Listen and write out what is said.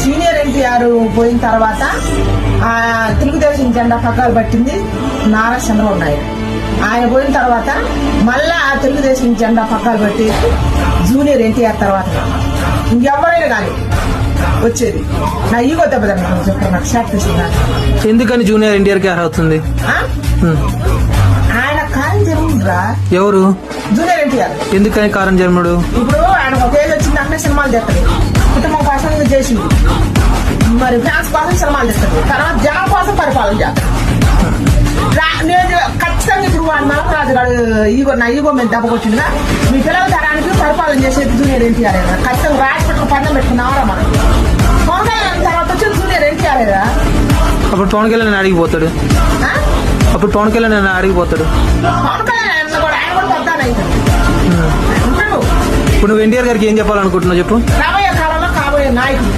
Senior NTR పోయిన తర్వాత ఆ తెలుగుదేశం జెండా పగ్గాలు పట్టింది నారా చంద్రబాబు నాయుడు. ఆయన పోయిన తర్వాత మళ్ళా ఆ తెలుగుదేశం జెండా పగ్గాలు పట్టేది జూనియర్ ఎన్టీఆర్ తర్వాత ఇంకెవరైనా కానీ వచ్చేది. నా ఈగో దెబ్బతిన్నాను చెప్పారు, నాకు షాక్ తీసుకున్నాను. ఎందుకని జూనియర్ ఎన్టీఆర్ కి అర్హత అవుతుంది? ఆయన కారం జరుగుతుందిరా. ఎవరు? జూనియర్ ఎన్టీఆర్. ఎందుకని కారం జన్ముడు? ఇప్పుడు ఆయన ఒక ఏజ్ వచ్చింది అక్కడే సినిమాలు చేస్తాడు, కుటుంబం కోసం చేసింది, మరి ఫ్యాన్స్ కోసం సినిమాలు చేస్తాడు, తర్వాత జనం కోసం పరిపాలన చేస్తాడు. నేను ఖచ్చితంగా ఇప్పుడు వాడు మలకరాజు గారు నా ఈగో మీద దెబ్బ కొట్టిందిగా, మీ పిల్లల తరానికి పరిపాలన చేసేది జూనియర్ ఎన్టీఆర్. ఖచ్చితంగా రాసి పెట్టుకుని పందెం పెట్టుకున్నావరా మనం. పవన్ కళ్యాణ్ తర్వాత వచ్చి జూనియర్ ఎన్టీఆర్. అప్పుడు పవన్ కళ్యాణ్ అడిగిపోతాడు. అప్పుడు పవన్ కళ్యాణ్ అడిగిపోతాడు. పవన్ కళ్యాణ్ కూడా ఆయన కూడా పెద్ద ఇప్పుడు నువ్వు ఎన్టీఆర్ గారికి ఏం చెప్పాలనుకుంటున్నావు చెప్పు? రాబోయే కాలంలో కాబోయే నాయకుడు